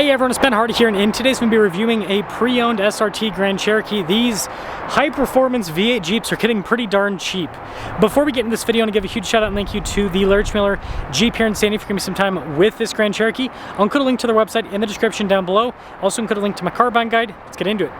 Hey everyone, it's Ben Hardy here, and in today's we're going to be reviewing a pre-owned SRT Grand Cherokee. These high-performance V8 Jeeps are getting pretty darn cheap. Before we get into this video, I want to give a huge shout-out and thank you to the Lurch Miller Jeep here in Sandy for giving me some time with this Grand Cherokee. I'll include a link to their website in the description down below. Also include a link to my car buying guide. Let's get into it.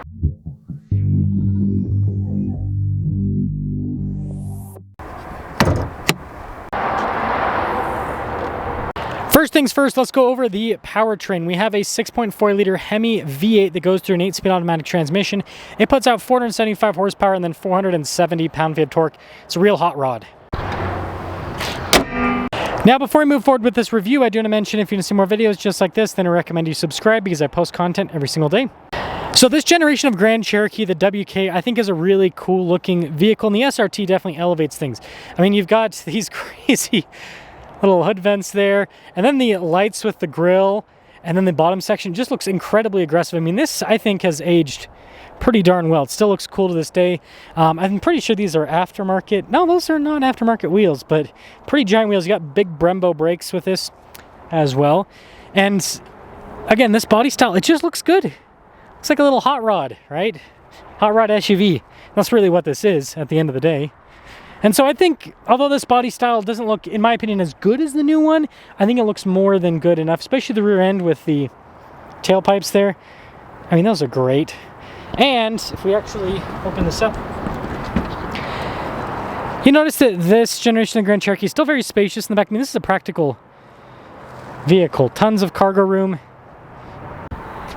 First things first, let's go over the powertrain. We have a 6.4-liter Hemi V8 that goes through an 8-speed automatic transmission. It puts out 475 horsepower and then 470 pound-feet of torque. It's a real hot rod. Now, before we move forward with this review, I do want to mention if you want to see more videos just like this, then I recommend you subscribe because I post content every single day. So this generation of Grand Cherokee, the WK, I think is a really cool looking vehicle, and the SRT definitely elevates things. I mean, you've got these crazy little hood vents there, and then the lights with the grill, and then the bottom section just looks incredibly aggressive. I mean, this, I think, has aged pretty darn well. It still looks cool to this day. I'm pretty sure these are aftermarket. No, those are not aftermarket wheels, but pretty giant wheels. You got big Brembo brakes with this as well. And again, this body style, it just looks good. Looks like a little hot rod, right? Hot rod SUV. That's really what this is at the end of the day. And so I think, although this body style doesn't look, in my opinion, as good as the new one, I think it looks more than good enough, especially the rear end with the tailpipes there. I mean, those are great. And if we actually open this up, you notice that this generation of Grand Cherokee is still very spacious in the back. I mean, this is a practical vehicle. Tons of cargo room.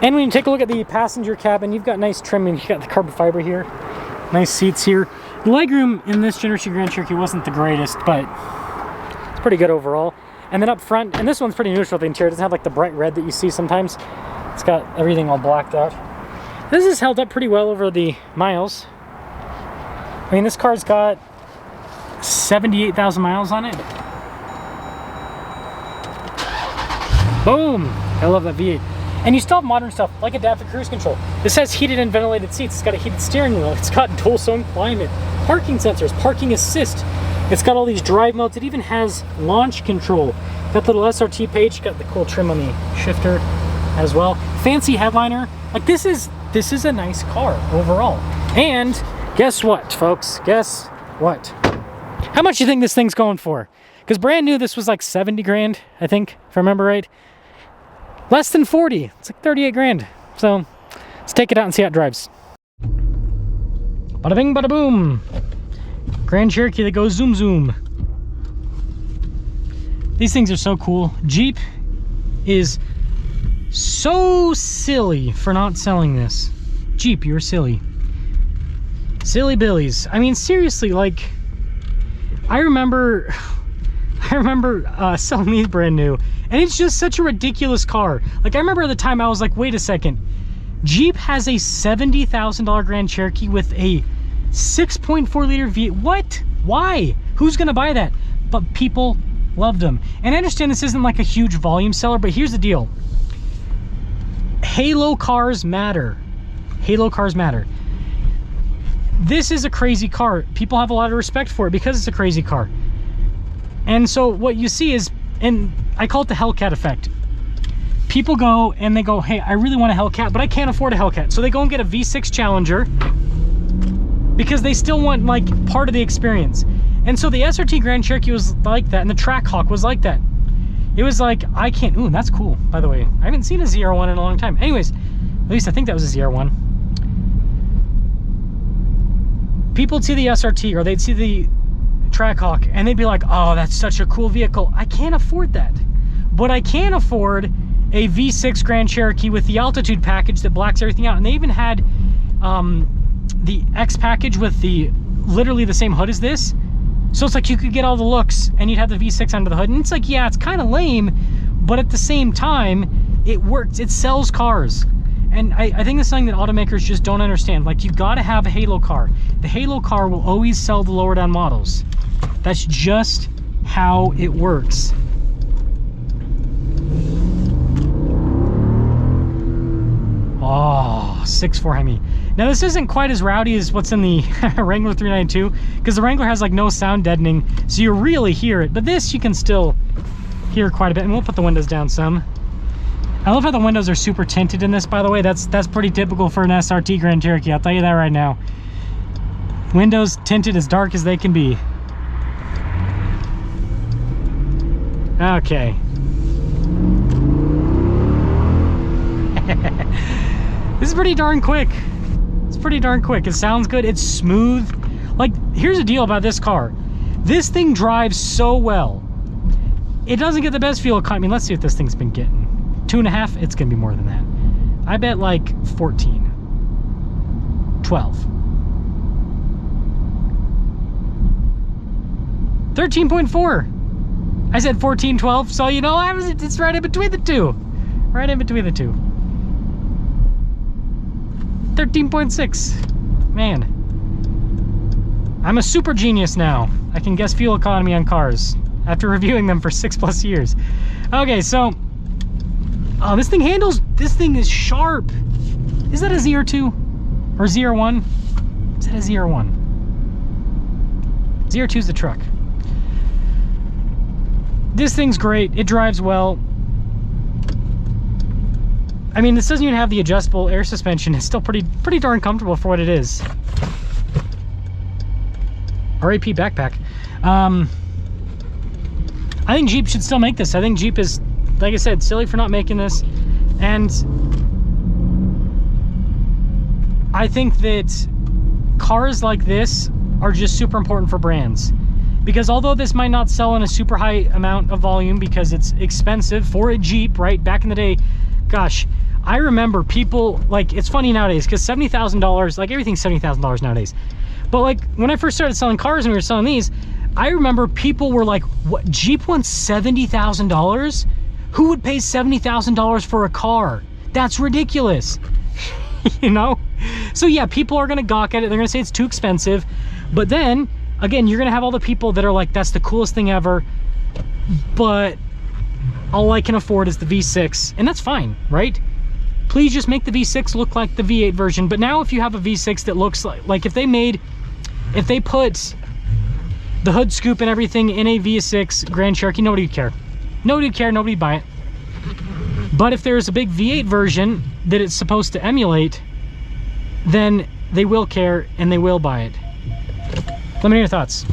And when you take a look at the passenger cabin, you've got nice trimming. You've got the carbon fiber here. Nice seats here. The legroom in this generation Grand Cherokee wasn't the greatest, but it's pretty good overall. And then up front, and this one's pretty neutral with the interior. It doesn't have like the bright red that you see sometimes. It's got everything all blacked out. This has held up pretty well over the miles. I mean, this car's got 78,000 miles on it. Boom! I love that V8. And you still have modern stuff, like adaptive cruise control. This has heated and ventilated seats. It's got a heated steering wheel. It's got dual zone climate, parking sensors, parking assist. It's got all these drive modes. It even has launch control. Got the little SRT page. Got the cool trim on the shifter as well. Fancy headliner. Like, this is a nice car overall. And guess what, folks? Guess what? How much do you think this thing's going for? Because brand new, this was like 70 grand, I think, if I remember right. Less than 40. It's like 38 grand. So let's take it out and see how it drives. Bada bing, bada boom. Grand Cherokee that goes zoom zoom. These things are so cool. Jeep is so silly for not selling this. Jeep, you're silly. Silly billies. I mean, seriously, like, I remember selling these brand new, and it's just such a ridiculous car. Like, I remember at the time I was like, wait a second, Jeep has a $70,000 Grand Cherokee with a 6.4-liter V8. What? Why? Who's gonna buy that? But people loved them. And I understand this isn't like a huge volume seller, but here's the deal. Halo cars matter. Halo cars matter. This is a crazy car. People have a lot of respect for it because it's a crazy car. And so what you see is, and I call it the Hellcat effect. People go and they go, hey, I really want a Hellcat, but I can't afford a Hellcat. So they go and get a V6 Challenger because they still want like part of the experience. And so the SRT Grand Cherokee was like that, and the Trackhawk was like that. It was like, I can't, ooh, that's cool, by the way. I haven't seen a ZR1 in a long time. Anyways, at least I think that was a ZR1. People would see the SRT, or they'd see the Trackhawk, and they'd be like, oh, that's such a cool vehicle. I can't afford that. But I can afford a V6 Grand Cherokee with the altitude package that blacks everything out. And they even had the X package with the literally the same hood as this. So it's like you could get all the looks and you'd have the V6 under the hood. And it's like, yeah, it's kind of lame, but at the same time, it works. It sells cars. And I think that's something that automakers just don't understand. Like, you've got to have a Halo car. The Halo car will always sell the lower down models. That's just how it works. Oh, 6.4 Hemi. Now, this isn't quite as rowdy as what's in the Wrangler 392, because the Wrangler has like no sound deadening, so you really hear it. But this, you can still hear quite a bit. And we'll put the windows down some. I love how the windows are super tinted in this, by the way. That's pretty typical for an SRT Grand Cherokee, I'll tell you that right now. Windows tinted as dark as they can be. Okay. This is pretty darn quick. It's pretty darn quick. It sounds good. It's smooth. Like, here's the deal about this car. This thing drives so well. It doesn't get the best fuel economy. I mean, let's see what this thing's been getting. 2.5? It's gonna be more than that. I bet like 14. 12. 13.4. I said 14, 12, so you know, it's right in between the two. Right in between the two. 13.6. Man. I'm a super genius now. I can guess fuel economy on cars after reviewing them for 6+ years. Okay, so, oh, this thing is sharp. Is that a ZR2 or ZR1? Is that a ZR1? ZR2's the truck. This thing's great. It drives well. I mean, this doesn't even have the adjustable air suspension. It's still pretty darn comfortable for what it is. RAP backpack. I think Jeep should still make this. I think Jeep is, like I said, silly for not making this. And I think that cars like this are just super important for brands. Because although this might not sell in a super high amount of volume because it's expensive for a Jeep, right? Back in the day, gosh, I remember people, like, it's funny nowadays because $70,000, like everything's $70,000 nowadays. But like when I first started selling cars and we were selling these, I remember people were like, what, Jeep wants $70,000? Who would pay $70,000 for a car? That's ridiculous. You know? So yeah, people are gonna gawk at it. They're gonna say it's too expensive. But then, again, you're gonna have all the people that are like, that's the coolest thing ever, but all I can afford is the V6, and that's fine, right? Please just make the V6 look like the V8 version. But now if you have a V6 that looks like if they put the hood scoop and everything in a V6 Grand Cherokee, nobody would care. Nobody would care, nobody would buy it. But if there's a big V8 version that it's supposed to emulate, then they will care and they will buy it. Let me know your thoughts.